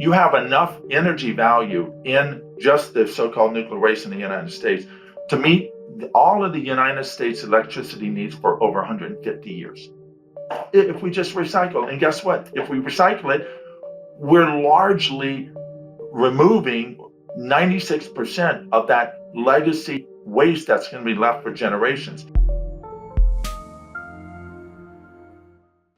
you have enough energy value in just the so-called nuclear waste in the United States to meet all of the United States electricity needs for over 150 years. If we just recycle, and guess what? If we recycle it, we're largely removing 96% of that legacy waste that's going to be left for generations.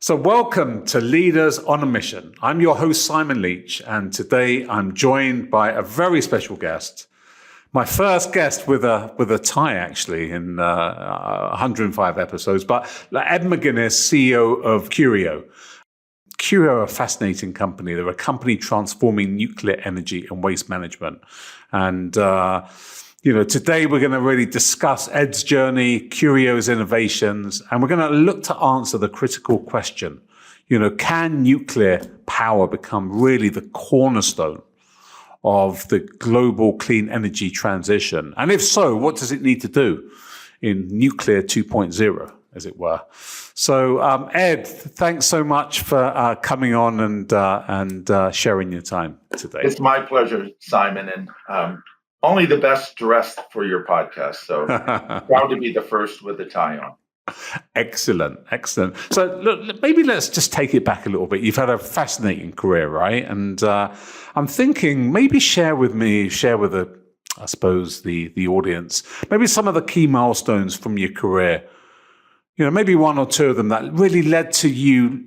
So welcome to Leaders on a Mission. I'm your host, Simon Leach, and today I'm joined by a very special guest. My first guest with a tie, actually, in 105 episodes, but Ed McGinnis, CEO of Curio. Curio are a fascinating company. They're a company transforming nuclear energy and waste management. And today we're going to really discuss Ed's journey, Curio's innovations, and we're going to look to answer the critical question, can nuclear power become really the cornerstone of the global clean energy transition? And if so, what does it need to do in nuclear 2.0, as it were? So, Ed, thanks so much for coming on and sharing your time today. It's my pleasure, Simon, and only the best dressed for your podcast. So proud to be the first with the tie on. Excellent. So look, maybe let's just take it back a little bit. You've had a fascinating career, right? And I'm thinking maybe share with the audience, maybe some of the key milestones from your career. Maybe one or two of them that really led to you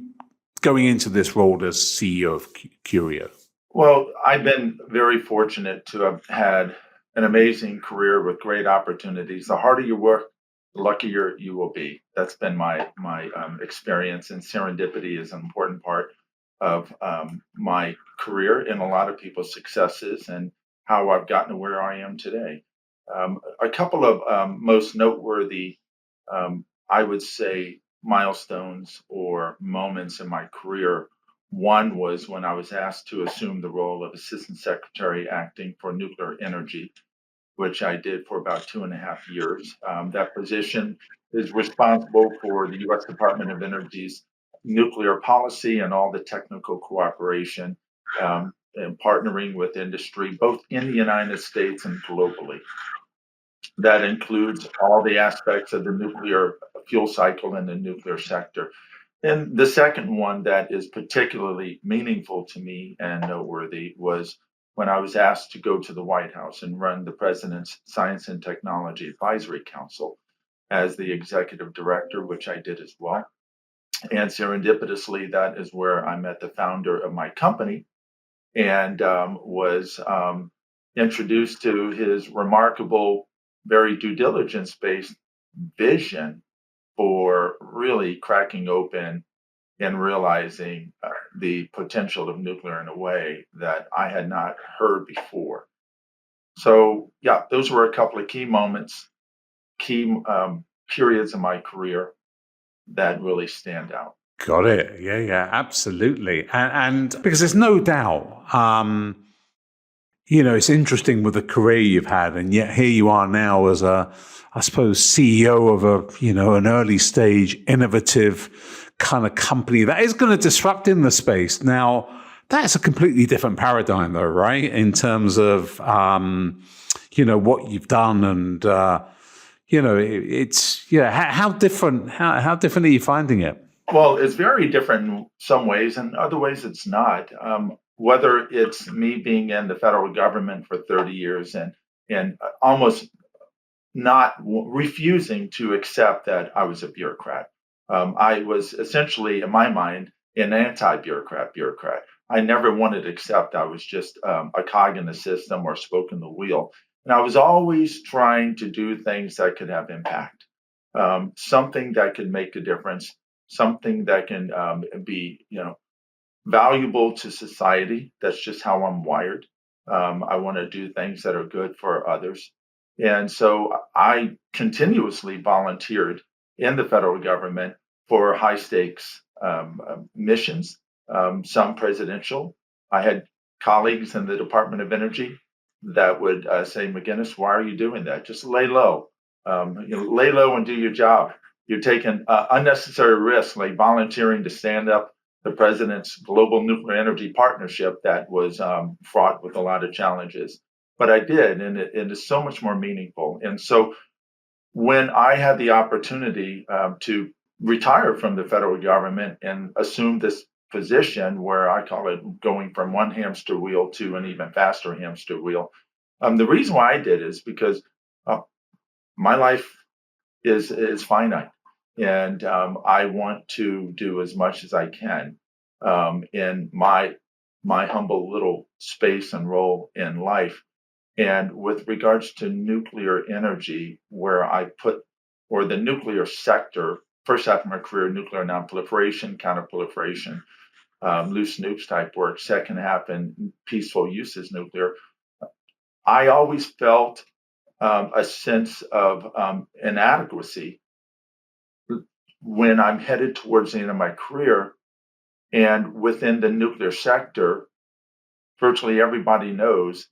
going into this role as CEO of Curio. Well, I've been very fortunate to have had an amazing career with great opportunities. The harder you work, the luckier you will be. That's been my experience, and serendipity is an important part of my career and a lot of people's successes and how I've gotten to where I am today. A couple of most noteworthy, I would say, milestones or moments in my career. One was when I was asked to assume the role of Assistant Secretary acting for nuclear energy, which I did for about 2.5 years. That position is responsible for the U.S. Department of Energy's nuclear policy and all the technical cooperation and partnering with industry, both in the United States and globally. That includes all the aspects of the nuclear fuel cycle in the nuclear sector. And the second one that is particularly meaningful to me and noteworthy was when I was asked to go to the White House and run the President's Science and Technology Advisory Council as the executive director, which I did as well. And serendipitously, that is where I met the founder of my company and was introduced to his remarkable, very due diligence-based vision for really cracking open and realizing the potential of nuclear in a way that I had not heard before. So, yeah, those were a couple of key moments, key periods in my career that really stand out. Got it. Yeah, absolutely. And because there's no doubt, it's interesting with the career you've had, and yet here you are now as CEO of an early stage, innovative kind of company that is going to disrupt in the space. Now, that's a completely different paradigm, though, right? In terms of, what you've done, and how different are you finding it? Well, it's very different in some ways, and other ways it's not. Whether it's me being in the federal government for 30 years and almost not refusing to accept that I was a bureaucrat. I was essentially, in my mind, an anti-bureaucrat. I never wanted to accept I was just a cog in the system or spoke in the wheel. And I was always trying to do things that could have impact, something that could make a difference, something that can be, valuable to society. That's just how I'm wired. I want to do things that are good for others. And so I continuously volunteered in the federal government for high stakes missions, some presidential. I had colleagues in the Department of Energy that would say, McGinnis, why are you doing that? Just lay low. Lay low and do your job. You're taking unnecessary risks, like volunteering to stand up the president's global nuclear energy partnership that was fraught with a lot of challenges. But I did, and it is so much more meaningful. And so when I had the opportunity to retire from the federal government and assume this position where I call it going from one hamster wheel to an even faster hamster wheel, the reason why I did is because uh, my life is finite, and I want to do as much as I can in my humble little space and role in life. And with regards to nuclear energy, where I put, or the nuclear sector, first half of my career, nuclear nonproliferation, counterproliferation, loose nukes type work, second half in peaceful uses nuclear, I always felt a sense of inadequacy when I'm headed towards the end of my career. And within the nuclear sector, virtually everybody knows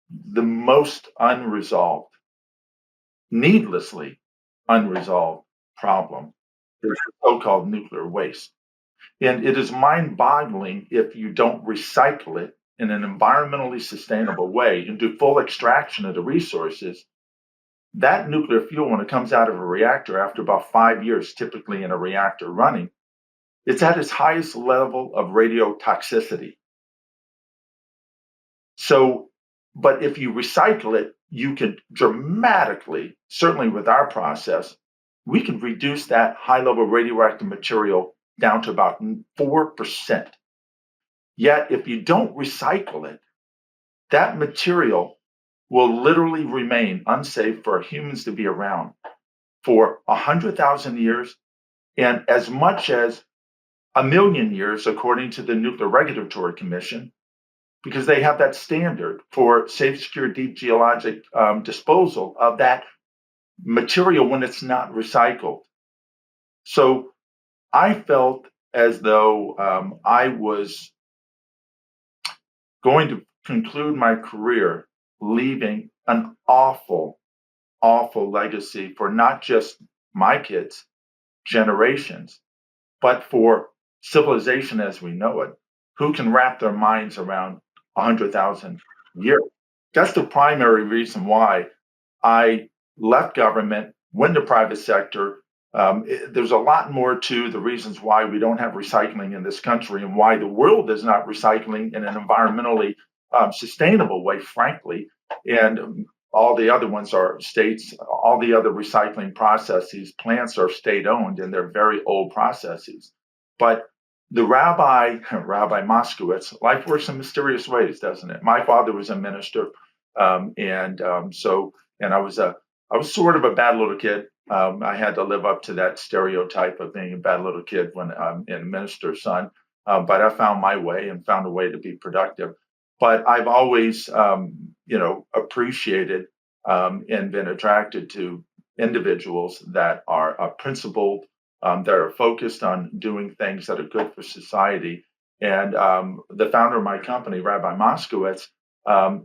the most unresolved, needlessly unresolved problem is so-called nuclear waste. And it is mind-boggling if you don't recycle it in an environmentally sustainable way and do full extraction of the resources. That nuclear fuel, when it comes out of a reactor after about 5 years, typically in a reactor running, it's at its highest level of radiotoxicity. So, but if you recycle it, you can dramatically, certainly with our process, we can reduce that high level radioactive material down to about 4%. Yet, if you don't recycle it, that material will literally remain unsafe for humans to be around for 100,000 years and as much as 1,000,000 years, according to the Nuclear Regulatory Commission, because they have that standard for safe, secure, deep geologic disposal of that material when it's not recycled. So I felt as though I was going to conclude my career leaving an awful, awful legacy for not just my kids, generations, but for civilization as we know it. Who can wrap their minds around 100,000 years? That's the primary reason why I left government, went to private sector. There's a lot more to the reasons why we don't have recycling in this country and why the world is not recycling in an environmentally sustainable way, frankly. And all the other ones are states, all the other recycling processes, plants are state owned and they're very old processes. But the Rabbi Moskowitz, life works in mysterious ways, doesn't it? My father was a minister, and I was sort of a bad little kid. I had to live up to that stereotype of being a bad little kid when I'm in a minister's son. But I found my way and found a way to be productive. But I've always, appreciated and been attracted to individuals that are principled, that are focused on doing things that are good for society. And the founder of my company, Rabbi Moskowitz,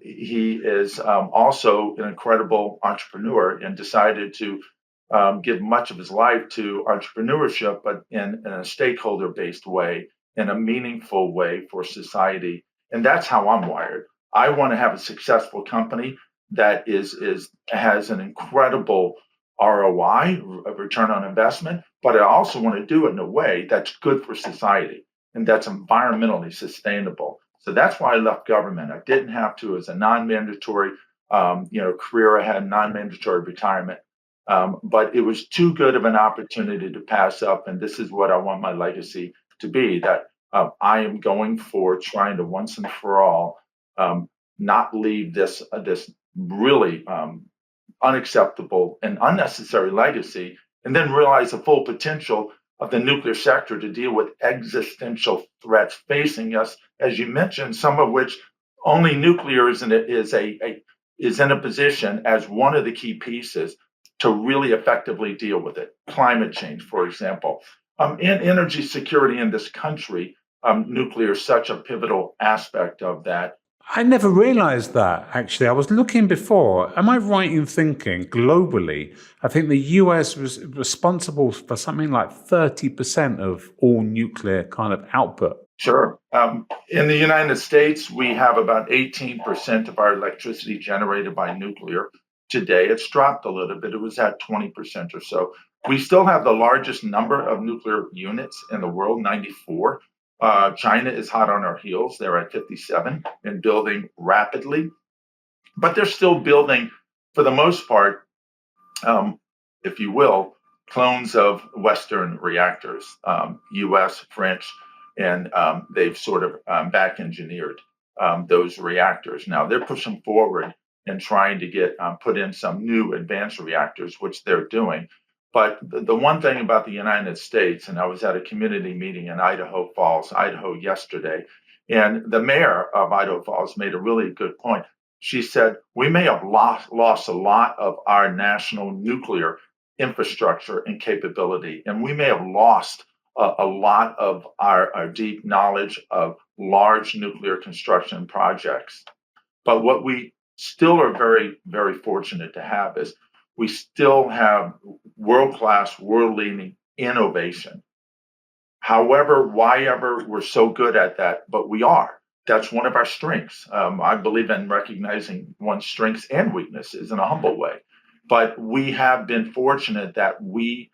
he is also an incredible entrepreneur and decided to give much of his life to entrepreneurship, but in a stakeholder based way, in a meaningful way for society. And that's how I'm wired. I want to have a successful company that has an incredible ROI, a return on investment, but I also want to do it in a way that's good for society and that's environmentally sustainable. So that's why I left government. I didn't have to as a non-mandatory, career. I had non-mandatory retirement, but it was too good of an opportunity to pass up. And this is what I want my legacy to be: that I am going for trying to once and for all not leave this really unacceptable and unnecessary legacy, and then realize the full potential of the nuclear sector to deal with existential threats facing us, as you mentioned, some of which only nuclear is in a position as one of the key pieces to really effectively deal with it. Climate change, for example, and energy security in this country. Nuclear is such a pivotal aspect of that. I never realized that, actually. I was looking before. Am I right in thinking globally, I think the US was responsible for something like 30% of all nuclear kind of output? Sure. In the United States, we have about 18% of our electricity generated by nuclear. Today, it's dropped a little bit. It was at 20% or so. We still have the largest number of nuclear units in the world, 94. China is hot on our heels. They're at 57 and building rapidly, but they're still building, for the most part, um, if you will, clones of Western reactors, US, French, and they've sort of back engineered those reactors. Now they're pushing forward and trying to get put in some new advanced reactors, which they're doing. But the one thing about the United States, and I was at a community meeting in Idaho Falls, Idaho yesterday, and the mayor of Idaho Falls made a really good point. She said, we may have lost a lot of our national nuclear infrastructure and capability, and we may have lost a lot of our deep knowledge of large nuclear construction projects. But what we still are very, very fortunate to have is we still have world class, world leading innovation. However, why ever we're so good at that, but we are. That's one of our strengths. I believe in recognizing one's strengths and weaknesses in a humble way. But we have been fortunate that we,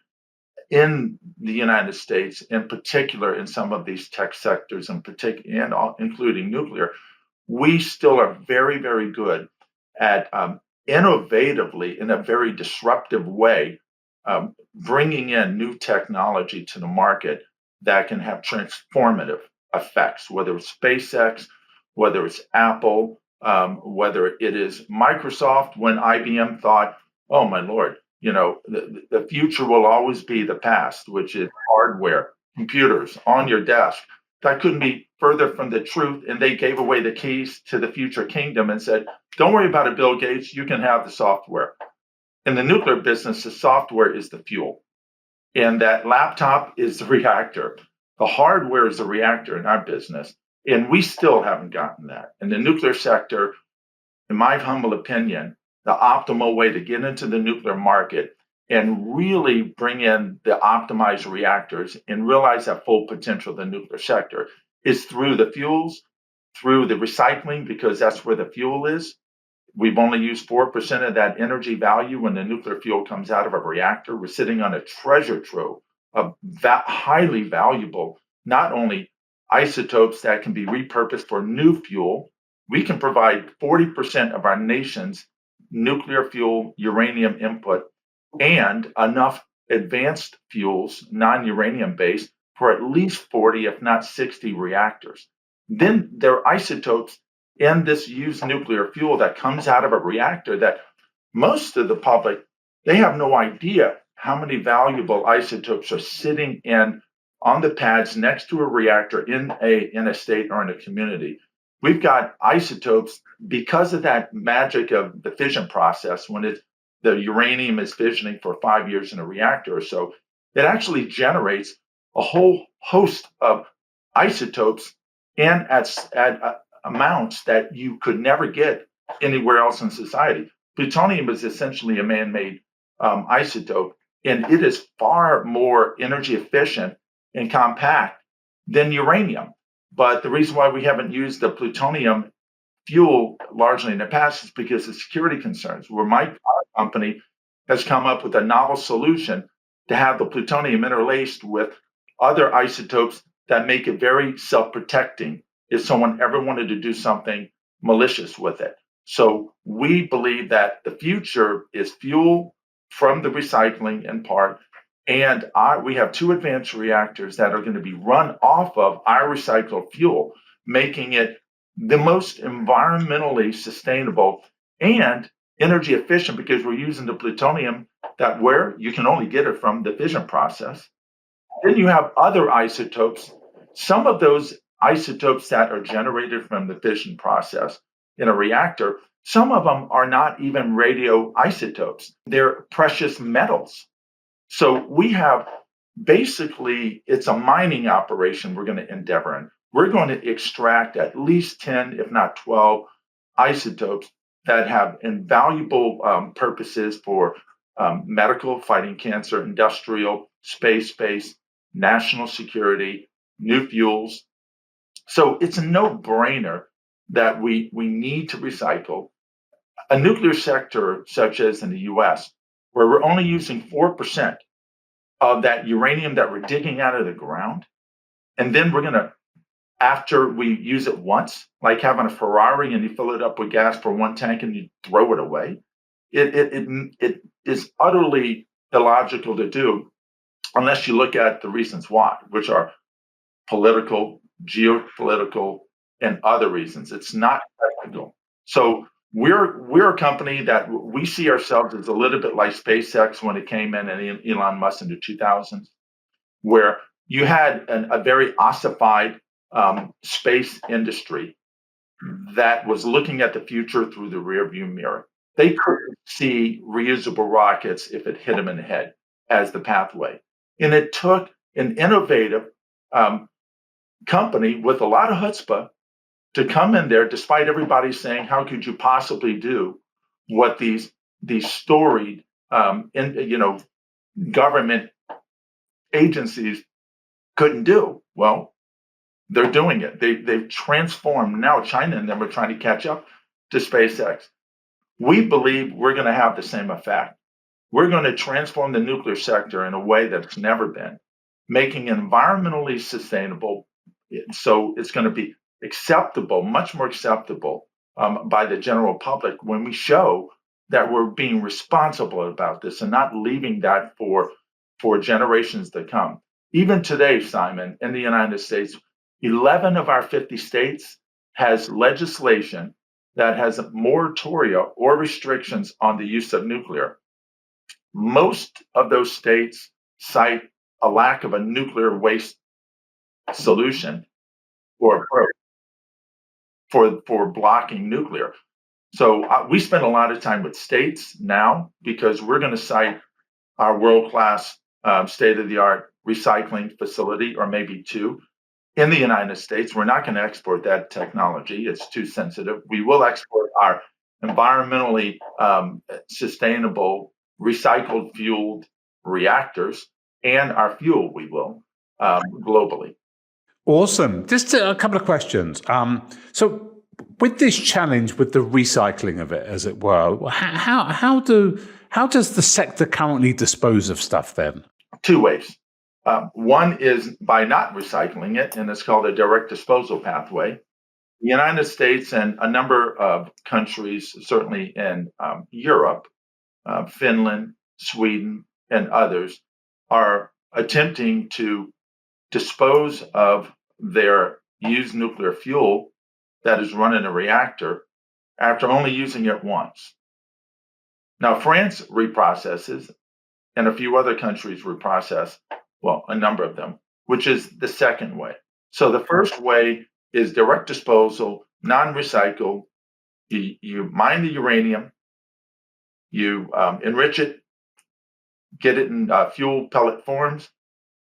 in the United States, in particular, in some of these tech sectors, in particular, and including nuclear, we still are very, very good at innovatively, in a very disruptive way, bringing in new technology to the market that can have transformative effects, whether it's SpaceX, whether it's Apple, whether it is Microsoft, when IBM thought, oh my Lord, the future will always be the past, which is hardware, computers on your desk. That couldn't be further from the truth. And they gave away the keys to the future kingdom and said, don't worry about it, Bill Gates, you can have the software. In the nuclear business, the software is the fuel. And that laptop is the reactor. The hardware is the reactor in our business. And we still haven't gotten that. In the nuclear sector, in my humble opinion, the optimal way to get into the nuclear market and really bring in the optimized reactors and realize that full potential of the nuclear sector is through the fuels, through the recycling, because that's where the fuel is. We've only used 4% of that energy value when the nuclear fuel comes out of a reactor. We're sitting on a treasure trove of that highly valuable, not only isotopes that can be repurposed for new fuel. We can provide 40% of our nation's nuclear fuel uranium input and enough advanced fuels, non-uranium based, for at least 40, if not 60 reactors. Then there are isotopes in this used nuclear fuel that comes out of a reactor that most of the public, they have no idea how many valuable isotopes are sitting in on the pads next to a reactor in a state or in a community. We've got isotopes because of that magic of the fission process. When the uranium is fissioning for 5 years in a reactor or so, it actually generates a whole host of isotopes and at amounts that you could never get anywhere else in society. Plutonium is essentially a man-made isotope, and it is far more energy efficient and compact than uranium. But the reason why we haven't used the plutonium fuel largely in the past is because of security concerns, where my company has come up with a novel solution to have the plutonium interlaced with other isotopes that make it very self-protecting if someone ever wanted to do something malicious with it. So we believe that the future is fuel from the recycling in part, and we have 2 advanced reactors that are going to be run off of our recycled fuel, making it the most environmentally sustainable and energy efficient, because we're using the plutonium that where you can only get it from the fission process. Then you have other isotopes. Some of those isotopes that are generated from the fission process in a reactor, some of them are not even radioisotopes. They're precious metals. So we have basically, it's a mining operation we're going to endeavor in. we're going to extract at least 10, if not 12, isotopes that have invaluable purposes for medical, fighting cancer, industrial, space, national security, new fuels. So it's a no-brainer that we need to recycle. A nuclear sector, such as in the US, where we're only using 4% of that uranium that we're digging out of the ground, and then we're going to, after we use it once, like having a Ferrari and you fill it up with gas for one tank and you throw it away, it is utterly illogical to do unless you look at the reasons why, which are political, geopolitical, and other reasons. It's not practical. So we're a company that we see ourselves as a little bit like SpaceX when it came in and Elon Musk in the 2000s, where you had a very ossified space industry that was looking at the future through the rearview mirror. They couldn't see reusable rockets if it hit them in the head as the pathway. And it took an innovative company with a lot of chutzpah to come in there, despite everybody saying, "How could you possibly do what these storied, government agencies couldn't do?" Well, they're doing it. They've transformed. Now China and them are trying to catch up to SpaceX. We believe we're going to have the same effect. We're going to transform the nuclear sector in a way that's never been, making it environmentally sustainable. So it's going to be acceptable, much more acceptable by the general public when we show that we're being responsible about this and not leaving that for generations to come. Even today, Simon, in the United States, 11 of our 50 states has legislation that has moratoria or restrictions on the use of nuclear. Most of those states cite a lack of a nuclear waste solution or approach for blocking nuclear. So we spend a lot of time with states now because we're going to cite our world-class, state-of-the-art recycling facility, or maybe two, in the United States. We're not going to export that technology. It's too sensitive. We will export our environmentally sustainable, recycled fueled reactors and our fuel, we will, globally. Awesome. Just a couple of questions. So with this challenge, with the recycling of it, as it were, how does the sector currently dispose of stuff then? Two ways. One is by not recycling it, and it's called a direct disposal pathway. The United States and a number of countries, certainly in Europe, Finland, Sweden, and others, are attempting to dispose of their used nuclear fuel that is run in a reactor after only using it once. Now, France reprocesses, and a few other countries reprocess, well, a number of them, which is the second way. So the first way is direct disposal, non-recycled. You mine the uranium, you enrich it, get it in fuel pellet forms,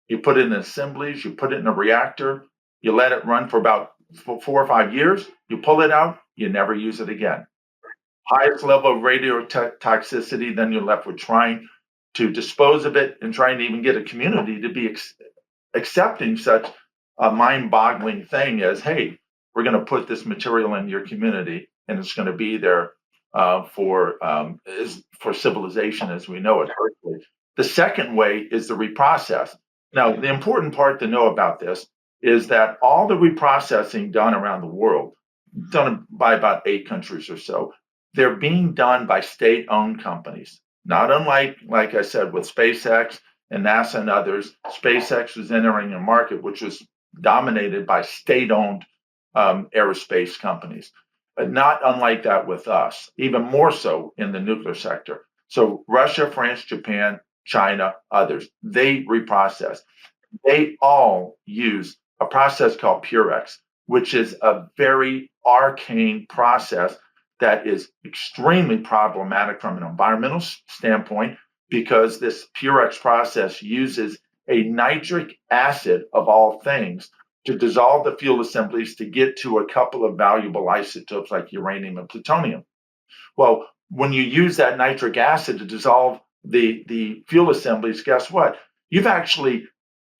you put it in assemblies, you put it in a reactor, you let it run for about 4 or 5 years, you pull it out, you never use it again. Highest level of radiotoxicity, then you're left with trying to dispose of it and trying to even get a community to be accepting such a mind-boggling thing as, hey, we're going to put this material in your community and it's going to be there for civilization as we know it. The second way is the reprocess. Now, the important part to know about this is that all the reprocessing done around the world, done by about 8 countries or so, they're being done by state-owned companies. Not unlike, like I said, with SpaceX and NASA and others, SpaceX was entering a market which was dominated by state-owned aerospace companies. But not unlike that with us, even more so in the nuclear sector. So Russia, France, Japan, China, others, they reprocess. They all use a process called Purex, which is a very arcane process that is extremely problematic from an environmental standpoint because this Purex process uses a nitric acid, of all things, to dissolve the fuel assemblies to get to a couple of valuable isotopes like uranium and plutonium. Well, when you use that nitric acid to dissolve the fuel assemblies, guess what? You've actually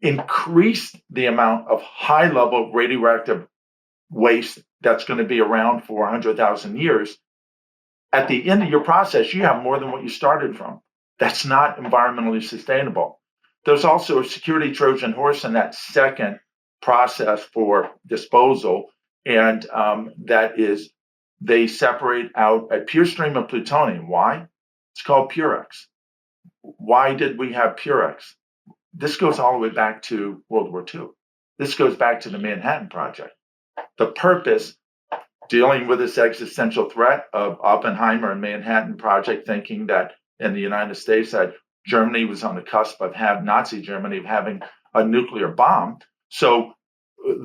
increased the amount of high level radioactive waste that's going to be around for 100,000 years. At the end of your process, you have more than what you started from. That's not environmentally sustainable. There's also a security Trojan horse in that second process for disposal, and that is they separate out a pure stream of plutonium. Why? It's called Purex. Why did we have Purex? This goes all the way back to World War II. This goes back to the Manhattan Project. The purpose, dealing with this existential threat of Oppenheimer and Manhattan Project, thinking that in the United States that Germany was on the cusp of Nazi Germany of having a nuclear bomb. So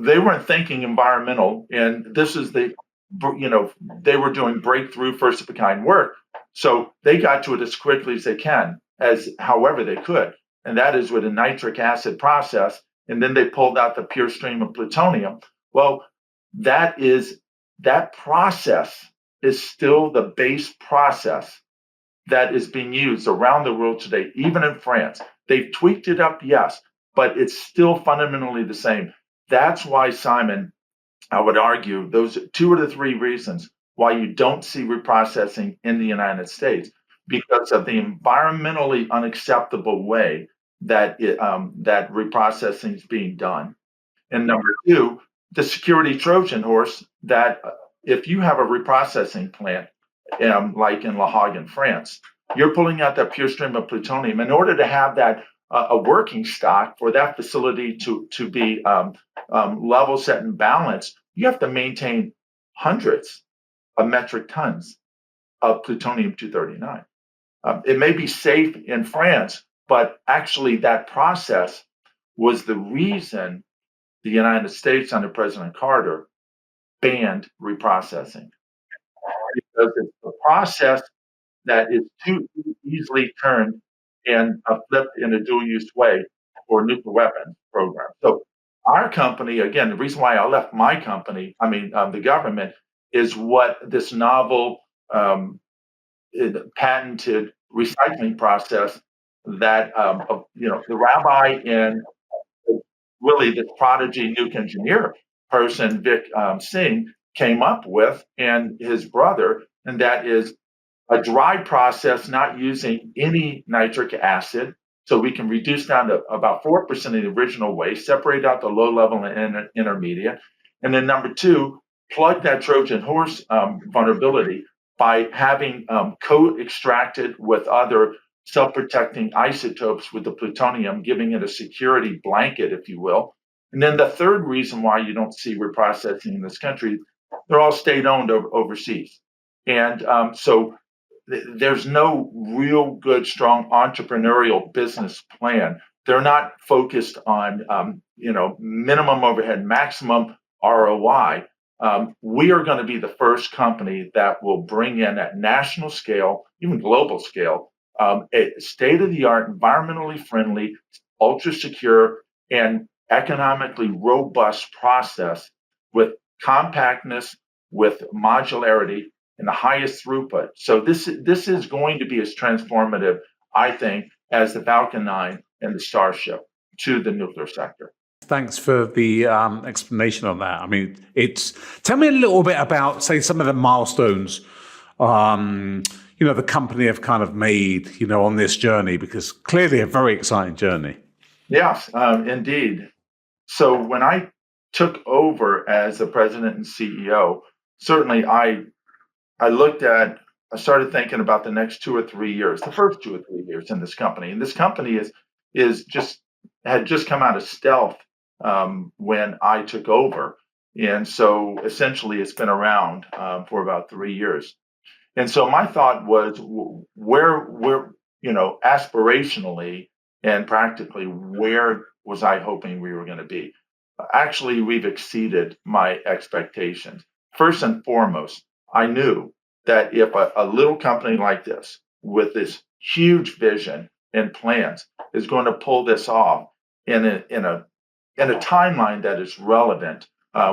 they weren't thinking environmental, and this is they were doing breakthrough first of a kind work. So they got to it as quickly as they can, as however they could. And that is with a nitric acid process. And then they pulled out the pure stream of plutonium. Well, that process is still the base process that is being used around the world today, even in France. They've tweaked it up, yes, but it's still fundamentally the same. That's why, Simon, I would argue those are 2 of the 3 reasons why you don't see reprocessing in the United States, because of the environmentally unacceptable way that that reprocessing is being done. And number 2, the security Trojan horse that if you have a reprocessing plant, like in La Hague in France, you're pulling out that pure stream of plutonium. In order to have that a working stock for that facility to be level set and balanced, you have to maintain hundreds of metric tons of plutonium-239. It may be safe in France, but actually that process was the reason the United States under President Carter banned reprocessing, because it's a process that is too easily turned and flipped in a dual-use way for nuclear weapons program. So our company, again, the reason why I left my company, the government, is what this novel patented recycling process that the rabbi and really this prodigy nuke engineer person, Vic Singh, came up with, and his brother, and that is a dry process not using any nitric acid, so we can reduce down to about 4% of the original waste, separate out the low level and intermediate. And then number 2, plug that Trojan horse vulnerability by having co-extracted with other self-protecting isotopes with the plutonium, giving it a security blanket, if you will. And then the third reason why you don't see reprocessing in this country, they're all state-owned overseas. And so there's no real good, strong entrepreneurial business plan. They're not focused on, minimum overhead, maximum ROI. We are going to be the first company that will bring in at national scale, even global scale, a state-of-the-art, environmentally friendly, ultra secure, and economically robust process with compactness, with modularity, and the highest throughput. So this is going to be as transformative, I think, as the Falcon 9 and the Starship to the nuclear sector. Thanks for the explanation on that. Tell me a little bit about, say, some of the milestones, the company have kind of made, on this journey, because clearly a very exciting journey. Yes, indeed. So when I took over as the president and CEO, certainly I started thinking about the next 2 or 3 years, the first 2 or 3 years in this company. And this company had just come out of stealth when I took over. And so essentially it's been around for about 3 years. And so my thought was where aspirationally and practically, where was I hoping we were going to be? Actually, we've exceeded my expectations. First and foremost, I knew that if a little company like this, with this huge vision and plans, is going to pull this off in in a timeline that is relevant,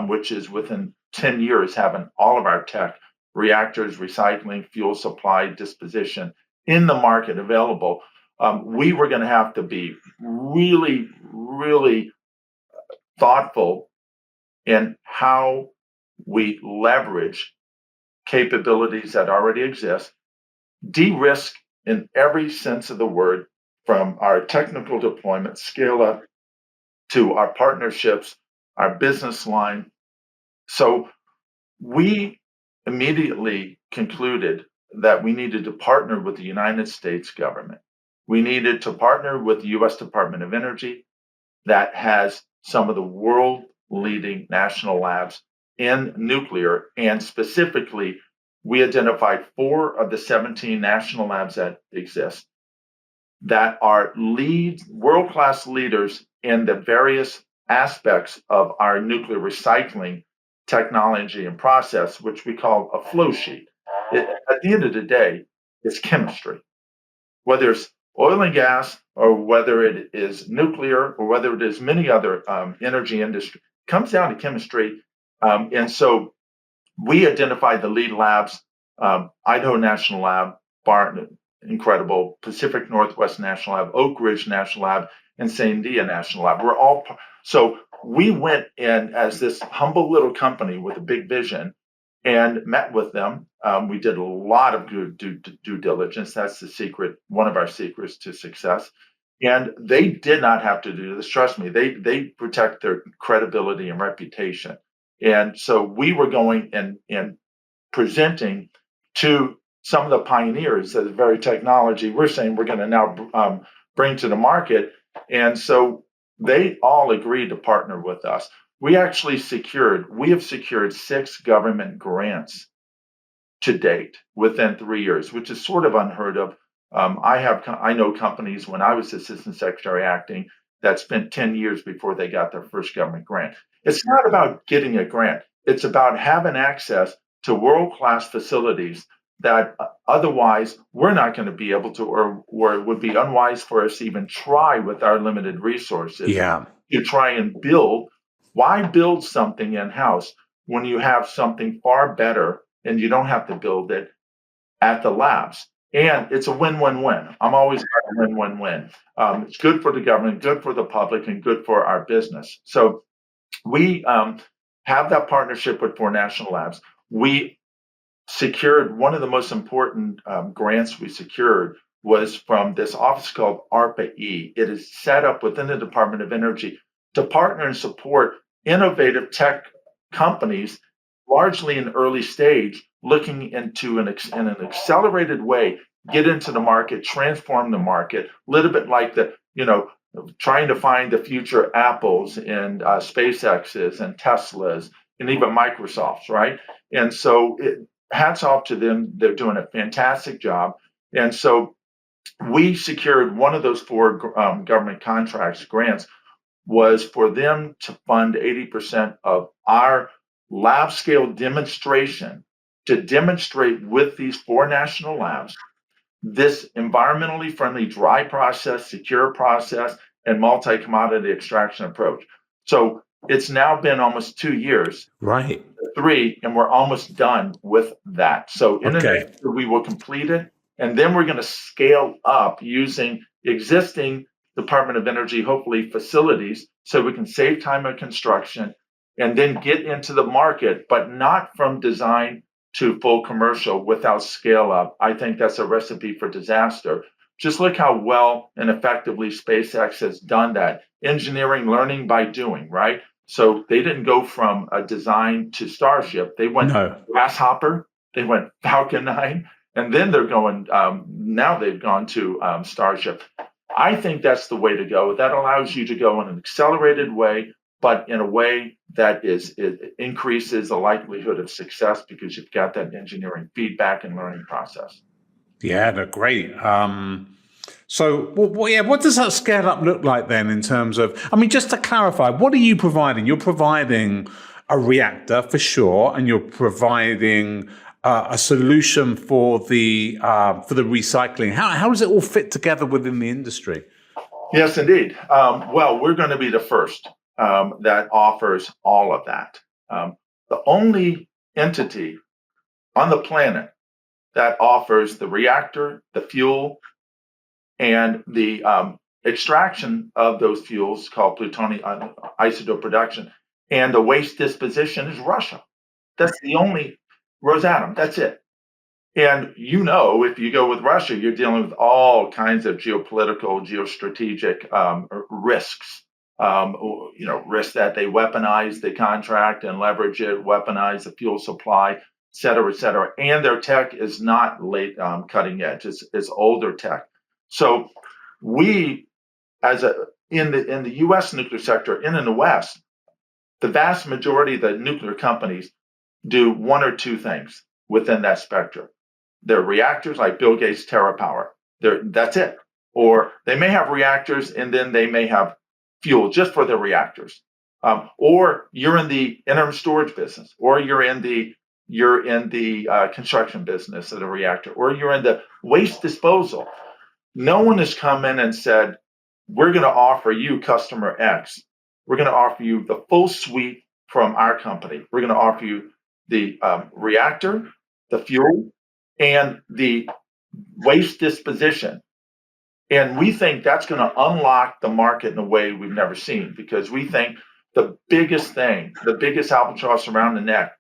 which is within 10 years, having all of our tech, reactors, recycling, fuel supply, disposition in the market available. We were going to have to be really, really thoughtful in how we leverage capabilities that already exist, de-risk in every sense of the word, from our technical deployment, scale up, to our partnerships, our business line. So we immediately concluded that we needed to partner with the United States government. We needed to partner with the US Department of Energy that has some of the world leading national labs in nuclear. And specifically, we identified 4 of the 17 national labs that exist that are world-class leaders in the various aspects of our nuclear recycling technology and process, which we call a flow sheet. At the end of the day, it's chemistry. Whether it's oil and gas, or whether it is nuclear, or whether it is many other energy industry, it comes down to chemistry. And so we identified the lead labs, Idaho National Lab, Barton, incredible, Pacific Northwest National Lab, Oak Ridge National Lab, and Sandia National Lab. So we went in as this humble little company with a big vision and met with them. We did a lot of due diligence. That's the secret, one of our secrets to success. And they did not have to do this. Trust me, they protect their credibility and reputation. And so we were going and presenting to some of the pioneers of the very technology we're saying we're going to now bring to the market. And so they all agreed to partner with us. We have secured 6 government grants to date within 3 years, which is sort of unheard of. I know companies, when I was assistant secretary acting, that spent 10 years before they got their first government grant. It's not about getting a grant. It's about having access to world-class facilities that otherwise we're not going to be able to, or it would be unwise for us to even try with our limited resources. To try and build. Why build something in-house when you have something far better and you don't have to build it at the labs? And it's a win-win-win. I'm always about a win-win-win. It's good for the government, good for the public, and good for our business. So we have that partnership with 4 national labs. We secured one of the most important grants we secured was from this office called ARPA-E. It is set up within the Department of Energy to partner and support innovative tech companies, largely in early stage, looking into in an accelerated way, get into the market, transform the market, a little bit like trying to find the future Apples and SpaceX's and Teslas and even Microsoft's, right? And so hats off to them. They're doing a fantastic job. And so we secured one of those 4 government grants was for them to fund 80% of our lab scale demonstration to demonstrate with these 4 national labs this environmentally friendly dry process, secure process, and multi-commodity extraction approach. So it's now been almost 2 years. Right. 3, and we're almost done with that. So in the next year, we will complete it, and then we're going to scale up using existing Department of Energy, hopefully, facilities, so we can save time of construction and then get into the market, but not from design to full commercial without scale up. I think that's a recipe for disaster. Just look how well and effectively SpaceX has done that. Engineering, learning by doing, right? So they didn't go from a design to Starship. They went Grasshopper, they went Falcon 9, and then they're going, now they've gone to Starship. I think that's the way to go. That allows you to go in an accelerated way, but in a way that it increases the likelihood of success because you've got that engineering feedback and learning process. Yeah, they're great. What does that scale up look like then in terms of, just to clarify, what are you providing? You're providing a reactor for sure, and you're providing a solution for the recycling. How does it all fit together within the industry? Yes, indeed. Well, we're going to be the first that offers all of that. The only entity on the planet that offers the reactor, the fuel, and the extraction of those fuels called plutonium isotope production and the waste disposition is Russia. That's the only Rosatom. That's it. And if you go with Russia, you're dealing with all kinds of geopolitical, geostrategic risks. Risks that they weaponize the contract and leverage it, weaponize the fuel supply, et cetera, et cetera. And their tech is not late cutting edge; it's older tech. So we, in the U.S. nuclear sector, in the West, the vast majority of the nuclear companies do one or two things within that spectrum. They're reactors like Bill Gates' TerraPower. That's it. Or they may have reactors and then they may have fuel just for their reactors. Or you're in the interim storage business, or you're in the construction business of the reactor, or you're in the waste disposal. No one has come in and said, we're going to offer you customer X. We're going to offer you the full suite from our company. We're going to offer you the reactor, the fuel, and the waste disposition. And we think that's going to unlock the market in a way we've never seen, because we think the biggest albatross around the neck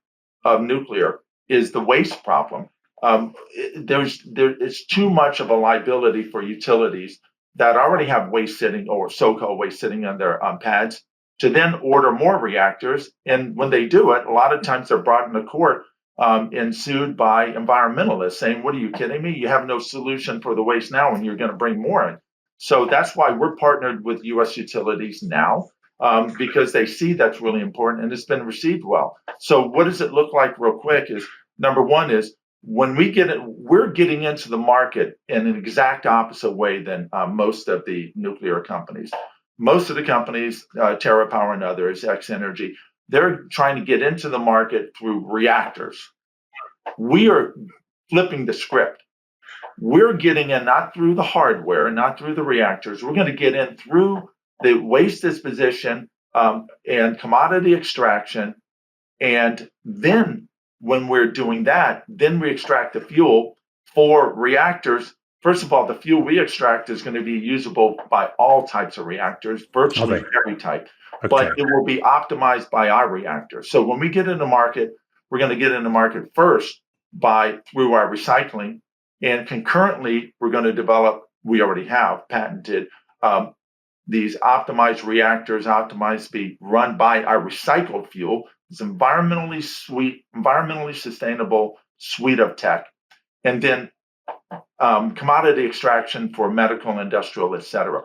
of nuclear is the waste problem. It's too much of a liability for utilities that already have waste sitting, or so-called waste sitting on their pads, to then order more reactors. And when they do it, a lot of times they're brought into court and sued by environmentalists saying, what are you kidding me? You have no solution for the waste now and you're going to bring more in. So that's why we're partnered with U.S. utilities now, because they see that's really important and it's been received well. So what does it look like real quick is, number one is, when we're getting into the market in an exact opposite way than most of the nuclear companies. Most of the companies, TerraPower and others, X Energy, they're trying to get into the market through reactors. We are flipping the script. We're getting in not through the hardware, not through the reactors. We're going to get in through the waste disposition and commodity extraction. And then when we're doing that, then we extract the fuel for reactors. First of all, the fuel we extract is going to be usable by all types of reactors, virtually every type, but it will be optimized by our reactor. So when we get in the market, we're going to get in the market first through our recycling, and concurrently, we're going to develop, we already have patented, these optimized reactors, optimized to be run by our recycled fuel. It's environmentally sustainable suite of tech. And then commodity extraction for medical and industrial, et cetera.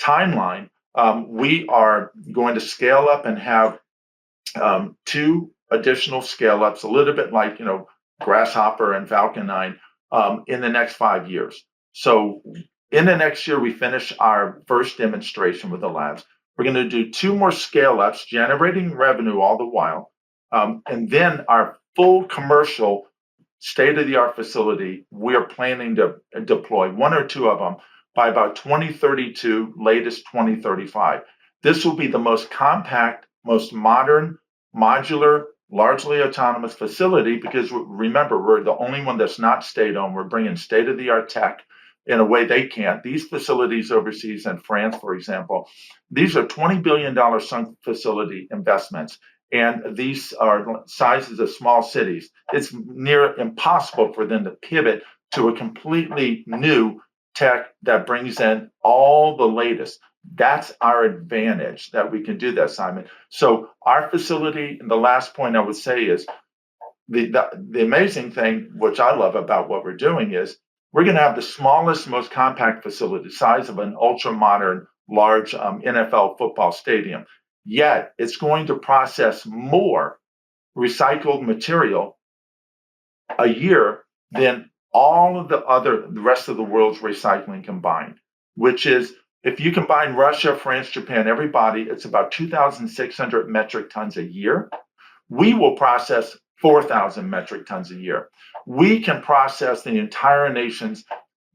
Timeline, we are going to scale up and have 2 additional scale ups, a little bit like, Grasshopper and Falcon 9, in the next 5 years. So in the next year, we finish our first demonstration with the labs. We're going to do 2 more scale ups, generating revenue all the while. And then our full commercial state-of-the-art facility, we are planning to deploy 1 or 2 of them by about 2032, latest 2035. This will be the most compact, most modern, modular, largely autonomous facility, because remember, we're the only one that's not state-owned. We're bringing state-of-the-art tech in a way they can't. These facilities overseas in France, for example, these are $20 billion sunk facility investments. And these are sizes of small cities. It's near impossible for them to pivot to a completely new tech that brings in all the latest. That's our advantage, that we can do that, Simon. So our facility, and the last point I would say is, the amazing thing, which I love about what we're doing, is we're going to have the smallest, most compact facility, size of an ultra-modern, large NFL football stadium. Yet it's going to process more recycled material a year than all of the rest of the world's recycling combined, which is, if you combine Russia, France, Japan, everybody, it's about 2,600 metric tons a year. We will process 4,000 metric tons a year. We can process the entire nation's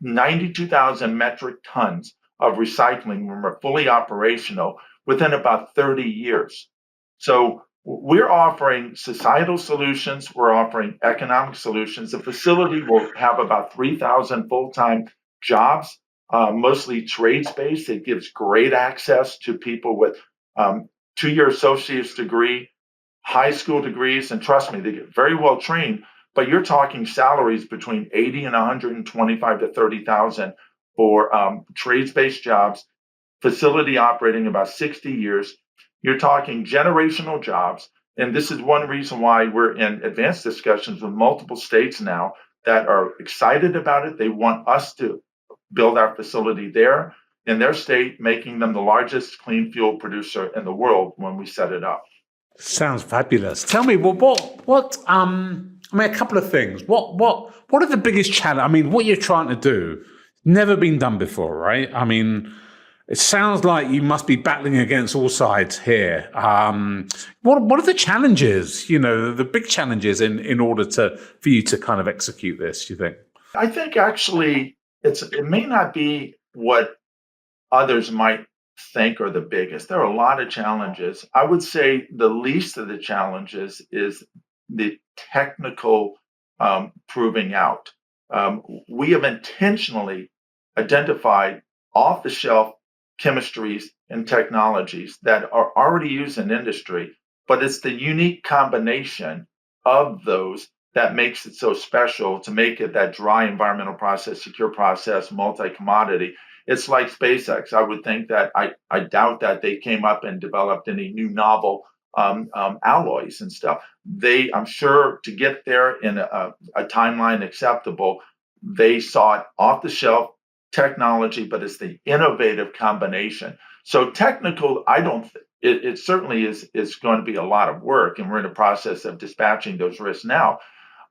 92,000 metric tons of recycling when we're fully operational, within about 30 years. So we're offering societal solutions. We're offering economic solutions. The facility will have about 3,000 full-time jobs, mostly trades-based. It gives great access to people with 2-year associate's degree, high school degrees, and trust me, they get very well trained. But you're talking salaries between 80 and 125 to 30,000 for trades-based jobs. Facility operating about 60 years. You're talking generational jobs. And this is one reason why we're in advanced discussions with multiple states now that are excited about it. They want us to build our facility there in their state, making them the largest clean fuel producer in the world when we set it up. Sounds fabulous. Tell me, well, I mean, a couple of things. What are the biggest challenge? I mean, what you're trying to do, never been done before, right? I mean, it sounds like you must be battling against all sides here. What are the challenges? You know, the big challenges in order for you to kind of execute this. You think? I think actually it may not be what others might think are the biggest. There are a lot of challenges. I would say the least of the challenges is the technical proving out. We have intentionally identified off the shelf chemistries and technologies that are already used in industry, but it's the unique combination of those that makes it so special to make it that dry environmental process, secure process, multi-commodity. It's like SpaceX. I would think that I doubt that they came up and developed any new novel alloys and stuff. I'm sure to get there in a timeline acceptable, they sought off the shelf technology, but it's the innovative combination. So technical, I don't. It certainly is going to be a lot of work, and we're in the process of dispatching those risks now.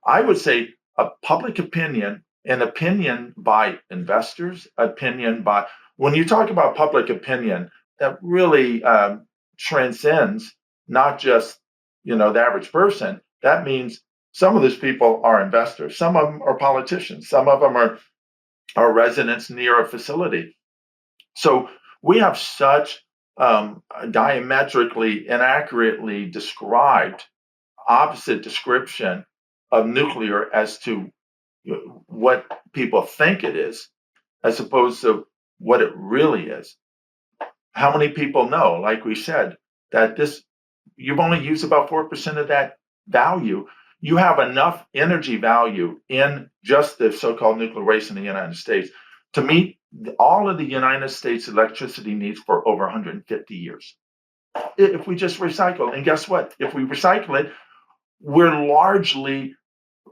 I would say a public opinion, an opinion by investors, opinion by, when you talk about public opinion, that really transcends not just, the average person. That means some of those people are investors, some of them are politicians, some of them are residents near a facility. So we have such diametrically inaccurately described opposite description of nuclear as to what people think it is, as opposed to what it really is. How many people know, like we said, that you've only used about 4% of that value. You have enough energy value in just the so-called nuclear waste in the United States to meet all of the United States electricity needs for over 150 years. If we just recycle, and guess what? If we recycle it, we're largely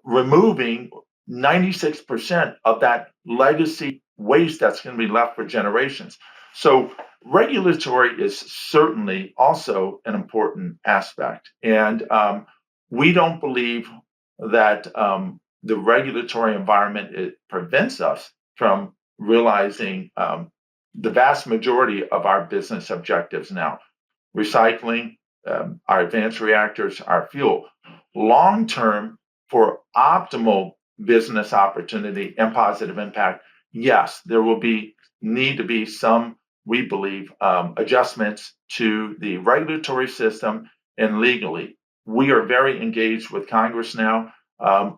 removing 96% of that legacy waste that's going to be left for generations. So regulatory is certainly also an important aspect. And we don't believe that the regulatory environment prevents us from realizing the vast majority of our business objectives now. Recycling, our advanced reactors, our fuel. Long term, for optimal business opportunity and positive impact, yes, there will need to be some, we believe, adjustments to the regulatory system and legally. We are very engaged with Congress now.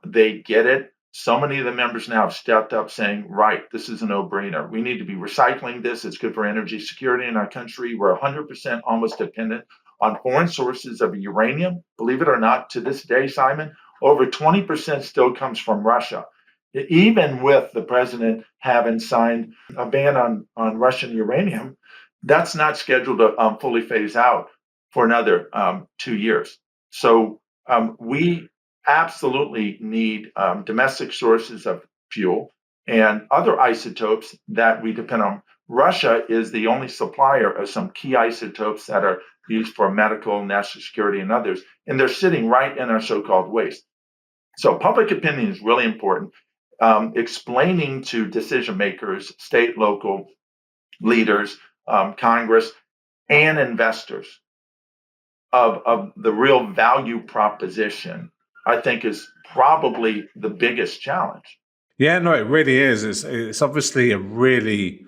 They get it. So many of the members now have stepped up saying, right, this is a no-brainer. We need to be recycling this. It's good for energy security in our country. We're 100% almost dependent on foreign sources of uranium. Believe it or not, to this day, Simon, over 20% still comes from Russia. Even with the president having signed a ban on Russian uranium, that's not scheduled to fully phase out for another 2 years. So we absolutely need domestic sources of fuel and other isotopes that we depend on. Russia is the only supplier of some key isotopes that are used for medical, national security, and others, and they're sitting right in our so-called waste. So public opinion is really important. Explaining to decision makers, state, local leaders, Congress, and investors of the real value proposition, I think, is probably the biggest challenge. Yeah, no, it really is. It's obviously a really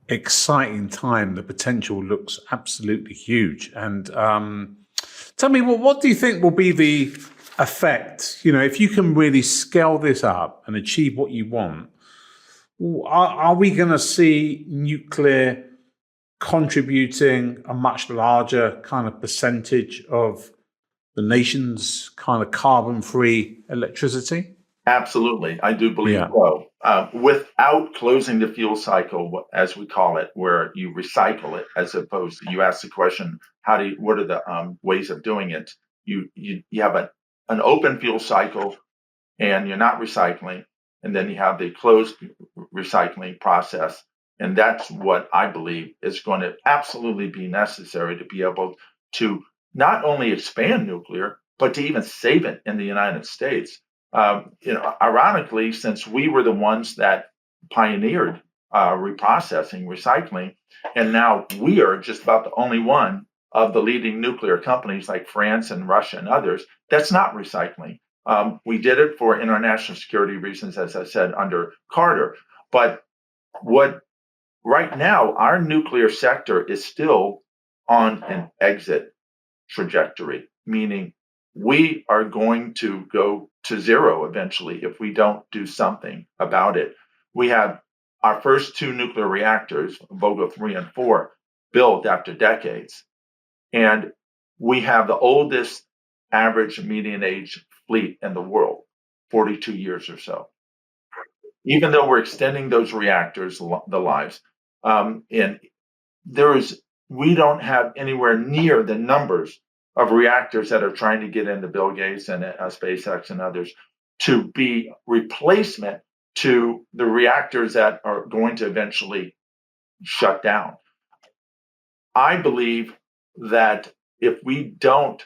exciting time. The potential looks absolutely huge. And tell me, well, what do you think will be the effect? If you can really scale this up and achieve what you want, are we going to see nuclear contributing a much larger kind of percentage of the nation's kind of carbon-free electricity? Absolutely, I do believe Yeah. so. Without closing the fuel cycle, as we call it, where you recycle it, as opposed to you ask the question, what are the ways of doing it? You have an open fuel cycle, and you're not recycling, and then you have the closed recycling process, and that's what I believe is going to absolutely be necessary to be able to not only expand nuclear, but to even save it in the United States. Ironically, since we were the ones that pioneered reprocessing, recycling, and now we are just about the only one of the leading nuclear companies like France and Russia and others that's not recycling. We did it for international security reasons, as I said, under Carter. But what right now, our nuclear sector is still on an exit trajectory, meaning we are going to go to zero eventually if we don't do something about it. We have our first two nuclear reactors, Vogtle 3 and 4, built after decades. And we have the oldest average median age fleet in the world, 42 years or so. Even though we're extending those reactors, the lives, and we don't have anywhere near the numbers of reactors that are trying to get into Bill Gates and SpaceX and others to be replacement to the reactors that are going to eventually shut down. I believe that if we don't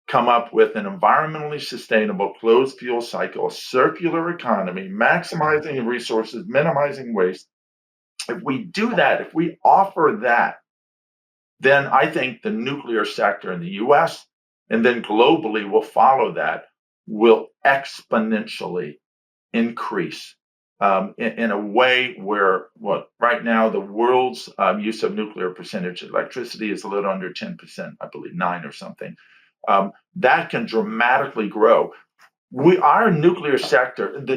come up with an environmentally sustainable closed fuel cycle, a circular economy, maximizing resources, minimizing waste, if we do that, if we offer that, then I think the nuclear sector in the US and then globally will follow that, will exponentially increase in a way where, right now the world's use of nuclear percentage of electricity is a little under 10%, I believe 9 or something. That can dramatically grow. The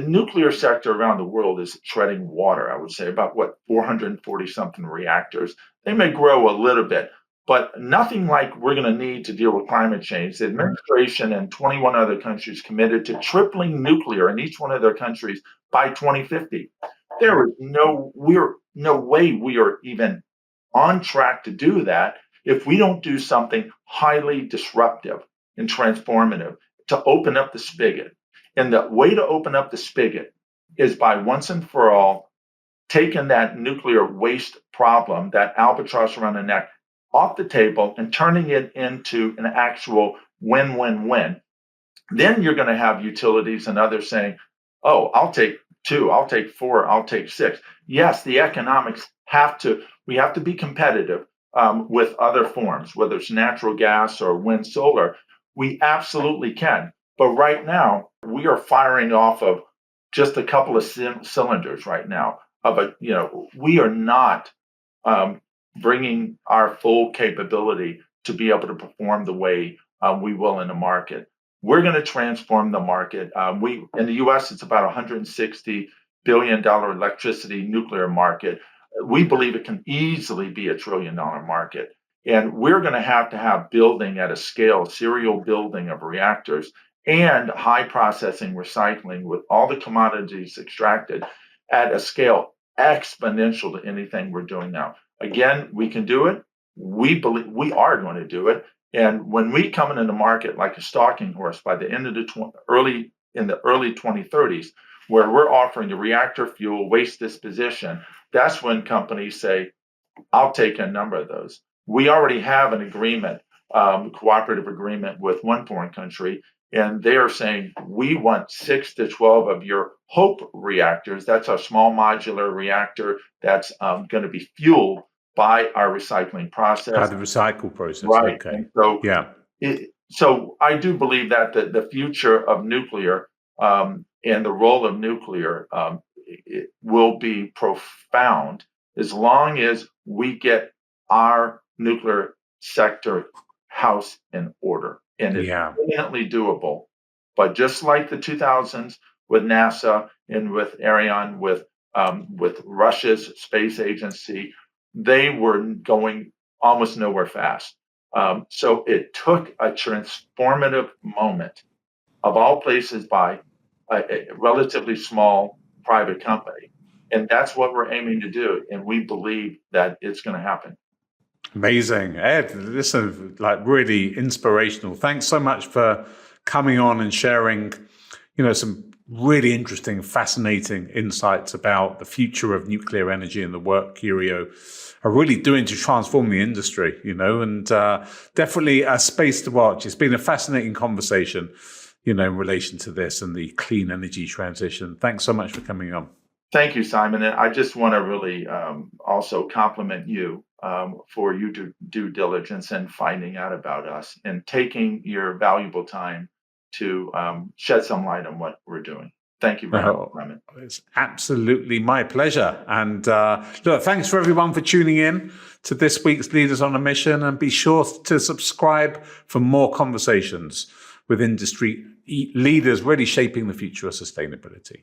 nuclear sector around the world is treading water, I would say, about 440 something reactors. They may grow a little bit, but nothing like we're going to need to deal with climate change. The administration and 21 other countries committed to tripling nuclear in each one of their countries by 2050. There is no way we are even on track to do that if we don't do something highly disruptive and transformative to open up the spigot. And the way to open up the spigot is by once and for all taking that nuclear waste problem, that albatross around the neck, off the table and turning it into an actual win-win-win. Then you're going to have utilities and others saying, oh, I'll take 2, I'll take 4, I'll take 6. Yes, the economics we have to be competitive with other forms, whether it's natural gas or wind, solar. We absolutely can. But right now, we are firing off of just a couple of cylinders right now. We are not bringing our full capability to be able to perform the way we will in the market. We're going to transform the market. In the U.S., it's about $160 billion electricity nuclear market. We believe it can easily be $1 trillion market. And we're going to have building at a scale, serial building of reactors and high processing recycling with all the commodities extracted at a scale exponential to anything we're doing now. Again, we can do it. We believe we are going to do it. And when we come into the market like a stalking horse by the end of the early 2030s, where we're offering the reactor fuel waste disposition, that's when companies say, I'll take a number of those. We already have an agreement, cooperative agreement with one foreign country, and they are saying, we want 6 to 12 of your HOPE reactors. That's our small modular reactor that's going to be fueled by our recycling process. The recycle process, right. Okay. And so, yeah. So I do believe that the future of nuclear and the role of nuclear it will be profound as long as we get our nuclear sector house in order. And it's Yeah. eminently doable. But just like the 2000s with NASA and with Ariane, with Russia's space agency, they were going almost nowhere fast. So it took a transformative moment, of all places, by a relatively small private company. And that's what we're aiming to do. And we believe that it's going to happen. Amazing. Ed, this is like really inspirational. Thanks so much for coming on and sharing, some really interesting, fascinating insights about the future of nuclear energy and the work Curio are really doing to transform the industry, and definitely a space to watch. It's been a fascinating conversation, in relation to this and the clean energy transition. Thanks so much for coming on. Thank you, Simon. And I just want to really also compliment you for your due diligence and finding out about us and taking your valuable time to shed some light on what we're doing. Thank you very much, Simon. It's absolutely my pleasure. And look, thanks for everyone for tuning in to this week's Leaders on a Mission. And be sure to subscribe for more conversations with industry leaders really shaping the future of sustainability.